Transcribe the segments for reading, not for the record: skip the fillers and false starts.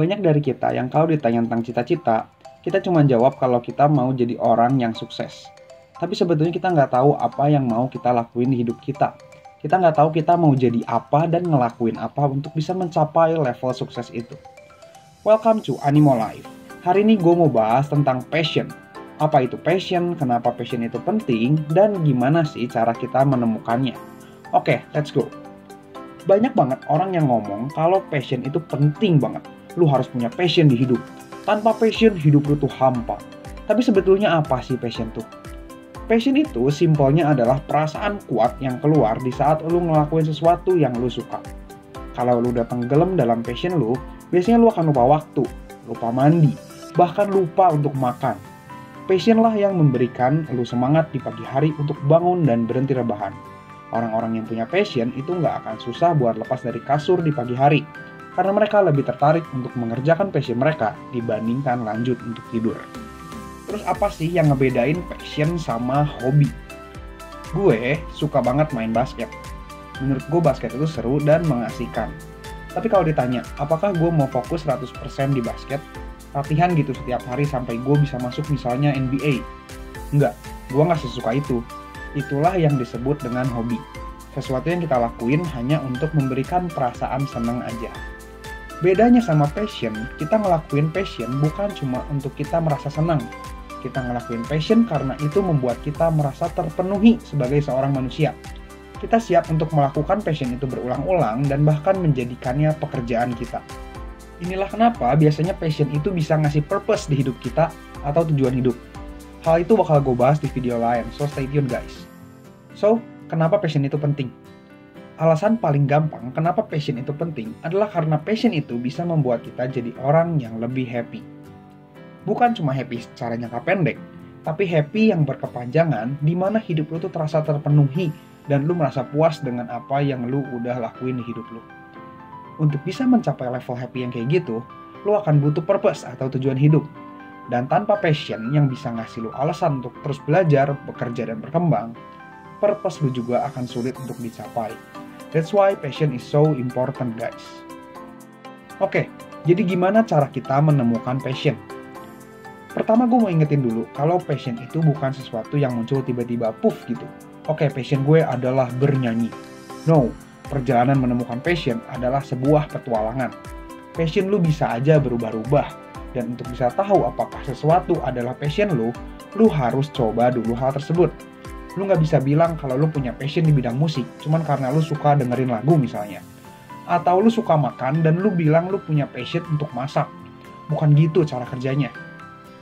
Banyak dari kita yang kalau ditanya tentang cita-cita, kita cuma jawab kalau kita mau jadi orang yang sukses. Tapi sebetulnya kita nggak tahu apa yang mau kita lakuin di hidup kita. Kita nggak tahu kita mau jadi apa dan ngelakuin apa untuk bisa mencapai level sukses itu. Welcome to Animo Life. Hari ini gue mau bahas tentang passion. Apa itu passion, kenapa passion itu penting, dan gimana sih cara kita menemukannya. Oke, let's go. Banyak banget orang yang ngomong kalau passion itu penting banget. Lu harus punya passion di hidup. Tanpa passion, hidup lu tuh hampa. Tapi sebetulnya apa sih passion tuh? Passion itu simpelnya adalah perasaan kuat yang keluar di saat lu ngelakuin sesuatu yang lu suka. Kalau lu udah tenggelam dalam passion lu, biasanya lu akan lupa waktu, lupa mandi, bahkan lupa untuk makan. Passion lah yang memberikan lu semangat di pagi hari untuk bangun dan berhenti rebahan. Orang-orang yang punya passion itu nggak akan susah buat lepas dari kasur di pagi hari, karena mereka lebih tertarik untuk mengerjakan passion mereka dibandingkan lanjut untuk tidur. Terus apa sih yang ngebedain passion sama hobi? Gue suka banget main basket. Menurut gue basket itu seru dan mengasihkan. Tapi kalau ditanya, apakah gue mau fokus 100% di basket? Latihan gitu setiap hari sampai gue bisa masuk misalnya NBA? Enggak, gue nggak sesuka itu. Itulah yang disebut dengan hobi. Sesuatu yang kita lakuin hanya untuk memberikan perasaan senang aja. Bedanya sama passion, kita ngelakuin passion bukan cuma untuk kita merasa senang. Kita ngelakuin passion karena itu membuat kita merasa terpenuhi sebagai seorang manusia. Kita siap untuk melakukan passion itu berulang-ulang dan bahkan menjadikannya pekerjaan kita. Inilah kenapa biasanya passion itu bisa ngasih purpose di hidup kita atau tujuan hidup. Hal itu bakal gue bahas di video lain, so stay tune guys. So, kenapa passion itu penting? Alasan paling gampang kenapa passion itu penting adalah karena passion itu bisa membuat kita jadi orang yang lebih happy. Bukan cuma happy secara jangka pendek, tapi happy yang berkepanjangan di mana hidup lu tuh terasa terpenuhi dan lu merasa puas dengan apa yang lu udah lakuin di hidup lu. Untuk bisa mencapai level happy yang kayak gitu, lu akan butuh purpose atau tujuan hidup. Dan tanpa passion yang bisa ngasih lu alasan untuk terus belajar, bekerja, dan berkembang, purpose lu juga akan sulit untuk dicapai. That's why passion is so important guys. Oke, jadi gimana cara kita menemukan passion? Pertama gue mau ingetin dulu, kalau passion itu bukan sesuatu yang muncul tiba-tiba puff gitu. Oke, passion gue adalah bernyanyi. No, perjalanan menemukan passion adalah sebuah petualangan. Passion lu bisa aja berubah-ubah. Dan untuk bisa tahu apakah sesuatu adalah passion lu harus coba dulu hal tersebut. Lu nggak bisa bilang kalau lu punya passion di bidang musik, cuman karena lu suka dengerin lagu misalnya. Atau lu suka makan dan lu bilang lu punya passion untuk masak. Bukan gitu cara kerjanya.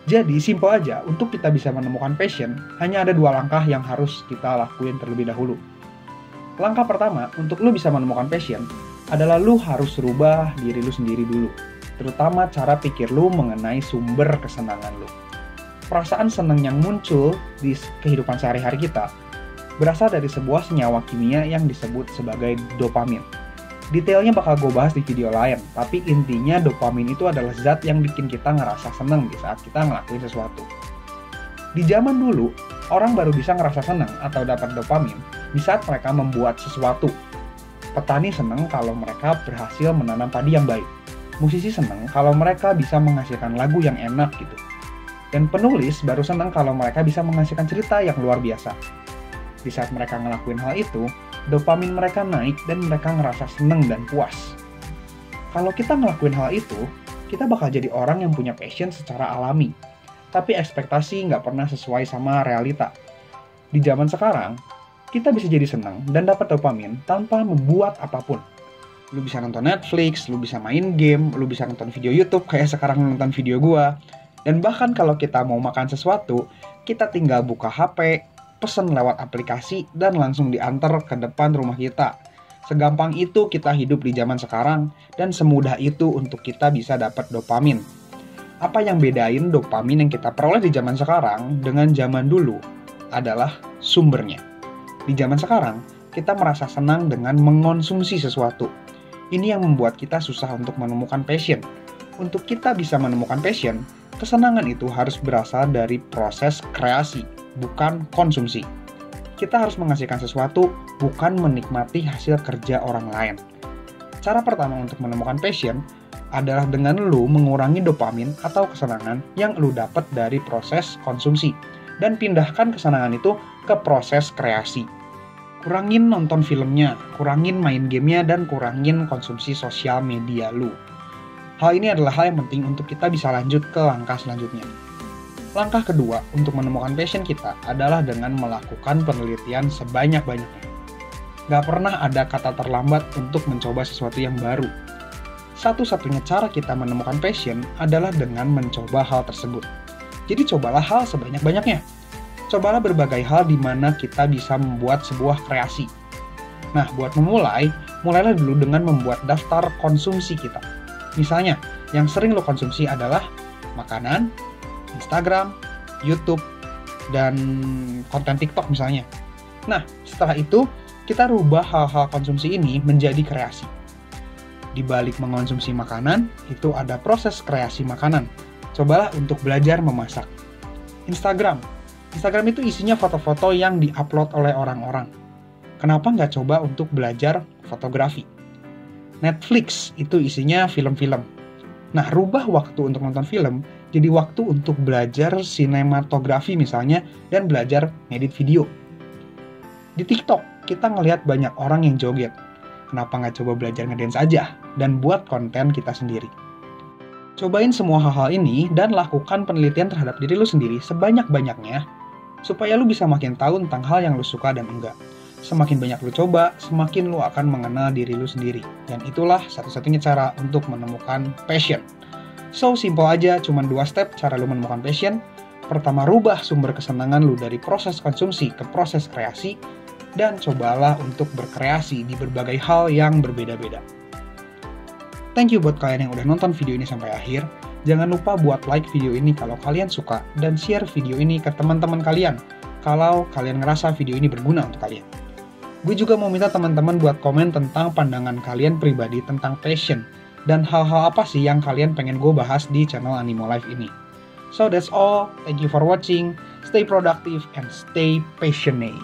Jadi, simple aja, untuk kita bisa menemukan passion, hanya ada 2 langkah yang harus kita lakuin terlebih dahulu. Langkah pertama, untuk lu bisa menemukan passion, adalah lu harus rubah diri lu sendiri dulu. Terutama cara pikir lu mengenai sumber kesenangan lu. Perasaan senang yang muncul di kehidupan sehari-hari kita, berasal dari sebuah senyawa kimia yang disebut sebagai dopamin. Detailnya bakal gue bahas di video lain, tapi intinya dopamin itu adalah zat yang bikin kita ngerasa senang di saat kita ngelakuin sesuatu. Di zaman dulu, orang baru bisa ngerasa senang atau dapat dopamin di saat mereka membuat sesuatu. Petani senang kalau mereka berhasil menanam padi yang baik. Musisi senang kalau mereka bisa menghasilkan lagu yang enak gitu. Dan penulis baru senang kalau mereka bisa menghasilkan cerita yang luar biasa. Di saat mereka ngelakuin hal itu, dopamin mereka naik dan mereka ngerasa seneng dan puas. Kalau kita ngelakuin hal itu, kita bakal jadi orang yang punya passion secara alami. Tapi ekspektasi nggak pernah sesuai sama realita. Di zaman sekarang, kita bisa jadi senang dan dapat dopamin tanpa membuat apapun. Lu bisa nonton Netflix, lu bisa main game, lu bisa nonton video YouTube kayak sekarang nonton video gua. Dan bahkan kalau kita mau makan sesuatu, kita tinggal buka HP, pesen lewat aplikasi, dan langsung diantar ke depan rumah kita. Segampang itu kita hidup di zaman sekarang, dan semudah itu untuk kita bisa dapat dopamin. Apa yang bedain dopamin yang kita peroleh di zaman sekarang dengan zaman dulu adalah sumbernya. Di zaman sekarang, kita merasa senang dengan mengonsumsi sesuatu. Ini yang membuat kita susah untuk menemukan passion. Untuk kita bisa menemukan passion, kesenangan itu harus berasal dari proses kreasi, bukan konsumsi. Kita harus menghasilkan sesuatu, bukan menikmati hasil kerja orang lain. Cara pertama untuk menemukan passion, adalah dengan lu mengurangi dopamin atau kesenangan yang lu dapat dari proses konsumsi dan pindahkan kesenangan itu ke proses kreasi. Kurangin nonton filmnya, kurangin main gamenya, dan kurangin konsumsi sosial media lu. Hal ini adalah hal yang penting untuk kita bisa lanjut ke langkah selanjutnya. Langkah kedua untuk menemukan passion kita adalah dengan melakukan penelitian sebanyak-banyaknya. Gak pernah ada kata terlambat untuk mencoba sesuatu yang baru. Satu-satunya cara kita menemukan passion adalah dengan mencoba hal tersebut. Jadi cobalah hal sebanyak-banyaknya. Cobalah berbagai hal di mana kita bisa membuat sebuah kreasi. Nah, buat memulai, mulailah dulu dengan membuat daftar konsumsi kita. Misalnya, yang sering lo konsumsi adalah makanan, Instagram, YouTube, dan konten TikTok misalnya. Nah, setelah itu, kita rubah hal-hal konsumsi ini menjadi kreasi. Di balik mengonsumsi makanan, itu ada proses kreasi makanan. Cobalah untuk belajar memasak. Instagram itu isinya foto-foto yang diupload oleh orang-orang. Kenapa nggak coba untuk belajar fotografi? Netflix itu isinya film-film. Nah, rubah waktu untuk nonton film jadi waktu untuk belajar sinematografi misalnya, dan belajar ngedit video. Di TikTok, kita ngelihat banyak orang yang joget. Kenapa nggak coba belajar ngedance aja dan buat konten kita sendiri? Cobain semua hal-hal ini dan lakukan penelitian terhadap diri lu sendiri sebanyak-banyaknya supaya lu bisa makin tahu tentang hal yang lu suka dan enggak. Semakin banyak lu coba, semakin lu akan mengenal diri lu sendiri. Dan itulah satu-satunya cara untuk menemukan passion. So, simple aja, cuma 2 step cara lu menemukan passion. Pertama, rubah sumber kesenangan lu dari proses konsumsi ke proses kreasi. Dan cobalah untuk berkreasi di berbagai hal yang berbeda-beda. Thank you buat kalian yang udah nonton video ini sampai akhir. Jangan lupa buat like video ini kalau kalian suka, dan share video ini ke teman-teman kalian kalau kalian ngerasa video ini berguna untuk kalian. Gue juga mau minta teman-teman buat komen tentang pandangan kalian pribadi tentang passion, dan hal-hal apa sih yang kalian pengen gue bahas di channel Animo Life ini. So that's all, thank you for watching, stay productive and stay passionate.